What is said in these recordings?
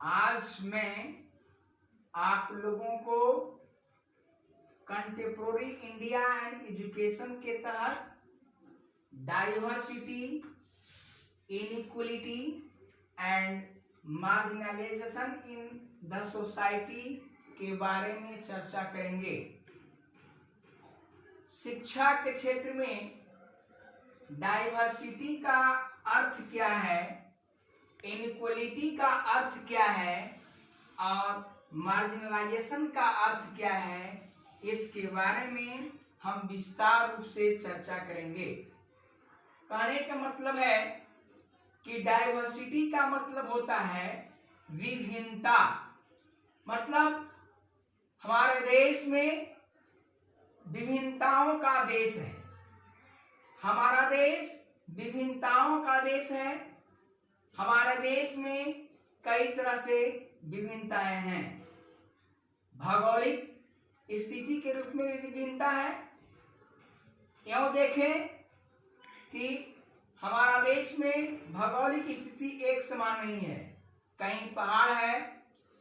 आज मैं आप लोगों को कंटेम्पोररी इंडिया एंड एजुकेशन के तहत diversity, inequality and marginalisation in the society के बारे में चर्चा करेंगे। शिक्षा के क्षेत्र में डाइवर्सिटी का अर्थ क्या है, इनइक्वलिटी का अर्थ क्या है और मार्जिनलाइजेशन का अर्थ क्या है, इसके बारे में हम विस्तार रूप से चर्चा करेंगे। कहने का मतलब है कि डाइवर्सिटी का मतलब होता है विभिन्नता। मतलब हमारे देश में विभिन्नताओं का देश है। हमारा देश विभिन्नताओं का देश है। हमारे देश में कई तरह से विभिन्नताएं हैं। भौगोलिक स्थिति के रूप में विभिन्नता है। यूं देखें कि हमारा देश में भौगोलिक स्थिति एक समान नहीं है। कहीं पहाड़ है,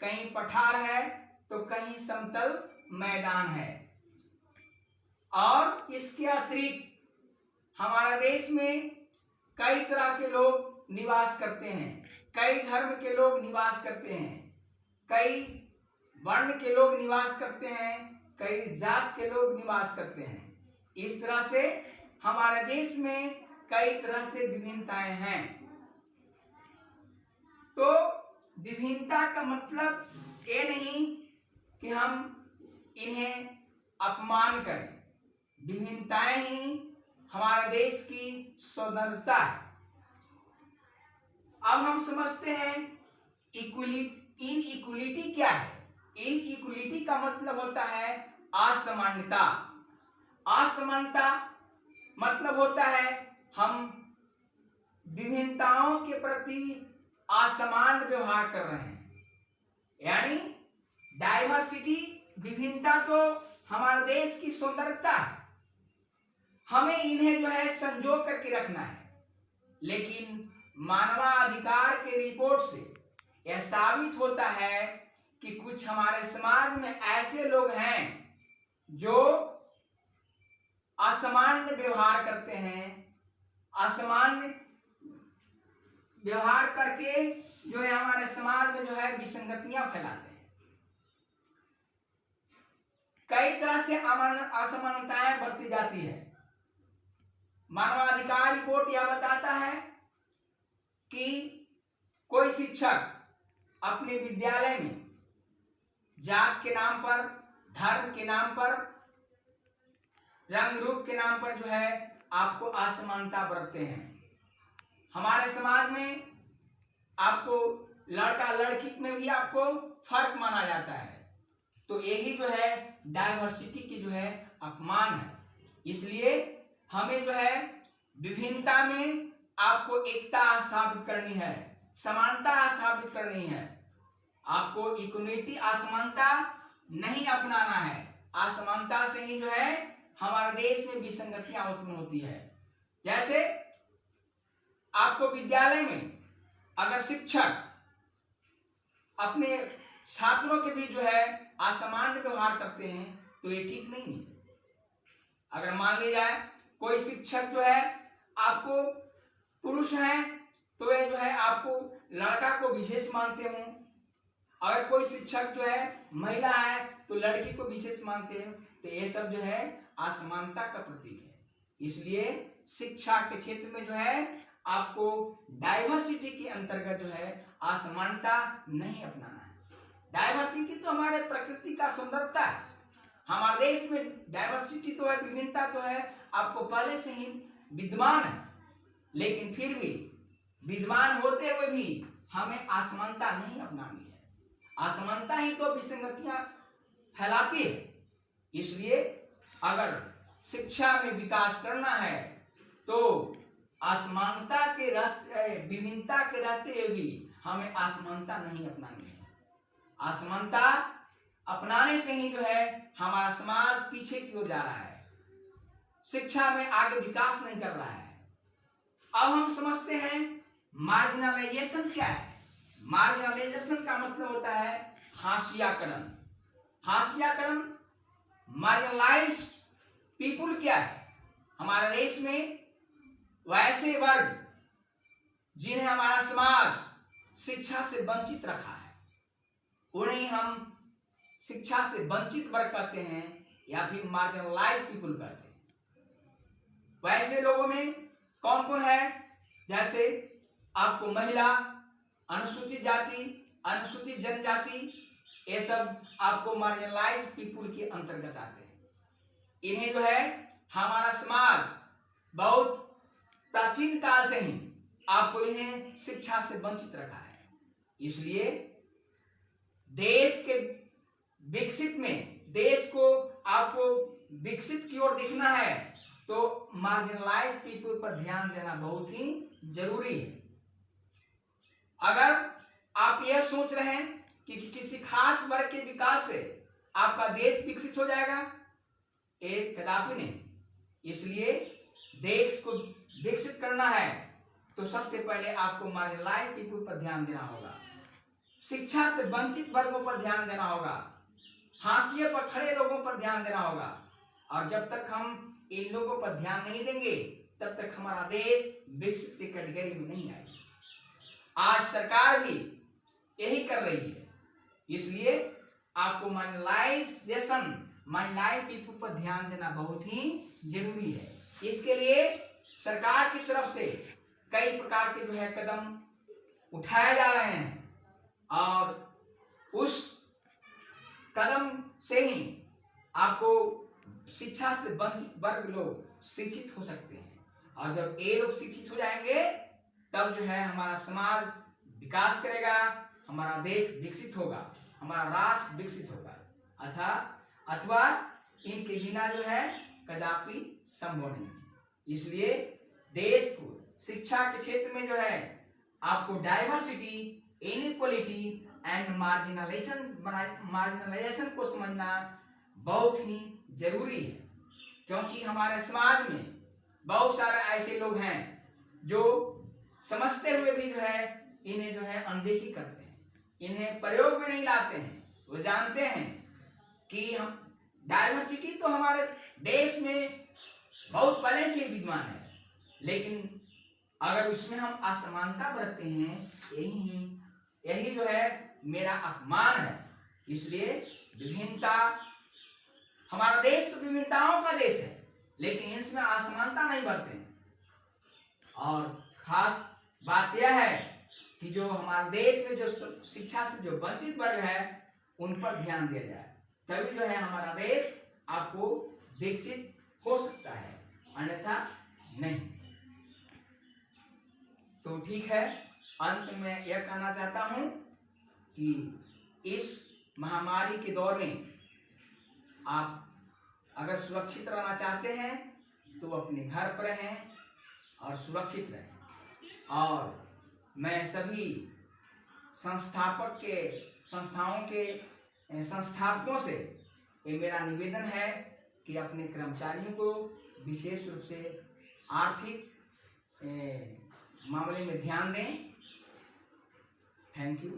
कहीं पठार है, तो कहीं समतल मैदान है। और इसके अतिरिक्त हमारा देश में कई तरह के लोग निवास करते हैं। कई धर्म के लोग निवास करते हैं। कई वर्ण के लोग निवास करते हैं। कई जात के लोग निवास करते हैं। इस तरह से हमारे देश में कई तरह से विभिन्नताएं हैं। तो विभिन्नता का मतलब ये नहीं कि हम इन्हें अपमान करें। विभिन्नताएं ही हमारे देश की सौंदर्यता है। अब हम समझते हैं इनइक्वलिटी क्या है। इनइक्वलिटी का मतलब होता है असमानता। असमानता मतलब होता है हम विभिन्नताओं के प्रति असमान व्यवहार कर रहे हैं। यानी डाइवर्सिटी, विभिन्नता तो हमारे देश की सौंदर्यता है। हमें इन्हें जो है संजो करके रखना है। लेकिन मानवाधिकार के रिपोर्ट से यह साबित होता है कि कुछ हमारे समाज में ऐसे लोग हैं जो असामान्य व्यवहार करते हैं। असामान्य व्यवहार करके जो है हमारे समाज में जो है विसंगतियां फैलाते हैं। कई तरह से असमानताएं बरती जाती है। मानवाधिकार रिपोर्ट यह बताता है कि कोई शिक्षक अपने विद्यालय में जात के नाम पर, धर्म के नाम पर, रंग रूप के नाम पर जो है आपको असमानता बरतते हैं। हमारे समाज में आपको लड़का लड़की में भी आपको फर्क माना जाता है। तो यही जो है डाइवर्सिटी की जो है अपमान है। इसलिए हमें जो है विभिन्नता में आपको एकता स्थापित करनी है, समानता स्थापित करनी है। आपको इक्वलिटी, असमानता नहीं अपनाना है। असमानता से ही जो है हमारे देश में विसंगतियां उत्पन्न होती है। जैसे आपको विद्यालय में अगर शिक्षक अपने छात्रों के बीच जो है असामान्य व्यवहार करते हैं तो ये ठीक नहीं है। अगर मान लिया जाए कोई शिक्षक जो है आपको पुरुष है तो ये जो है आपको लड़का को विशेष मानते हो। अगर कोई शिक्षक जो है महिला है तो लड़की को विशेष मानते हैं। तो ये सब जो है असमानता का प्रतीक है। इसलिए शिक्षा के क्षेत्र में जो है आपको डाइवर्सिटी के अंतर्गत जो है असमानता नहीं अपनाना है। डाइवर्सिटी तो हमारे प्रकृति का सुंदरता है। हमारे देश में डाइवर्सिटी तो है, विभिन्नता तो है, आपको पहले से ही विद्यमान है। लेकिन फिर भी विद्यमान होते हुए भी हमें असमानता नहीं अपनानी है। असमानता ही तो विसंगतियां फैलाती है। इसलिए अगर शिक्षा में विकास करना है तो असमानता के रहते, विभिन्नता के रहते हुए भी हमें असमानता नहीं अपनानी है। असमानता अपनाने से ही जो है हमारा समाज पीछे की ओर जा रहा है, शिक्षा में आगे विकास नहीं कर रहा है। अब हम समझते हैं मार्जिनलाइजेशन क्या है। मार्जिनलाइजेशन का मतलब होता है हाशियाकरण। हाशियाकरण, मार्जिनलाइज्ड पीपुल क्या है? हमारे देश में वैसे वर्ग जिन्हें हमारा समाज शिक्षा से वंचित रखा है, उन्हें हम शिक्षा से वंचित वर्ग कहते हैं या फिर मार्जिनलाइज्ड पीपुल कहते हैं। वैसे लोगों में कौन कौन है? जैसे आपको महिला, अनुसूचित जाति, अनुसूचित जनजाति, ये सब आपको मार्जिनलाइज्ड पीपुल के अंतर्गत आते हैं। इन्हें जो है हमारा समाज बहुत प्राचीन काल से ही आपको इन्हें शिक्षा से वंचित रखा है। इसलिए देश के विकसित में, देश को आपको विकसित की ओर देखना है तो मार्जिनलाइज्ड पीपुल पर ध्यान देना बहुत ही जरूरी है। अगर आप यह सोच रहे हैं कि किसी खास वर्ग के विकास से आपका देश विकसित हो जाएगा, ये कदापि नहीं। इसलिए देश को विकसित करना है तो सबसे पहले आपको मार्जिनलाइज्ड पीपुल पर ध्यान देना होगा, शिक्षा से वंचित वर्गों पर ध्यान देना होगा, हाशिए पर खड़े लोगों पर ध्यान देना होगा। और जब तक हम इन लोगों पर ध्यान नहीं देंगे तब तक हमारा देश विकसित की कैटेगरी में नहीं आएगा। आज सरकार भी यही कर रही है। इसलिए आपको मार्जिनलाइजेशन, मार्जिनलाइज्ड पीपुल पर ध्यान देना बहुत ही जरूरी है। इसके लिए सरकार की तरफ से कई प्रकार के जो है कदम उठाए जा रहे हैं और उस कदम से ही आपको शिक्षा से वंचित वर्ग लोग शिक्षित हो सकते हैं। और जब ये लोग शिक्षित हो जाएंगे तब जो है हमारा समाज विकास करेगा, हमारा देश विकसित होगा, हमारा राष्ट्र विकसित होगा। अथवा इनके बिना जो है कदापि संभव नहीं। इसलिए देश को शिक्षा के क्षेत्र में जो है आपको डाइवर्सिटी, इनइक्वालिटी एंड मार्जिनलाइजेशन को समझना बहुत ही जरूरी है। क्योंकि हमारे समाज में बहुत सारे ऐसे लोग हैं जो समझते हुए भी जो है इन्हें जो है अनदेखी करते हैं, इन्हें प्रयोग में नहीं लाते हैं। वो जानते हैं कि हम डाइवर्सिटी तो हमारे देश में बहुत पहले से विद्यमान है, लेकिन अगर उसमें हम असमानता बरतते हैं, यही जो है मेरा अपमान है। इसलिए विभिन्नता, हमारा देश तो विभिन्नताओं का देश है, लेकिन इसमें असमानता नहीं बरते। और खास बात यह है कि जो हमारे देश में जो शिक्षा से जो वंचित वर्ग है उन पर ध्यान दिया जाए, तभी जो है हमारा देश आपको विकसित हो सकता है, अन्यथा नहीं। तो ठीक है, अंत में यह कहना चाहता हूं कि इस महामारी के दौर में आप अगर सुरक्षित रहना चाहते हैं तो अपने घर पर रहें और सुरक्षित रहें। और मैं सभी संस्थापकों से ये मेरा निवेदन है कि अपने कर्मचारियों को विशेष रूप से आर्थिक मामले में ध्यान दें। Thank you.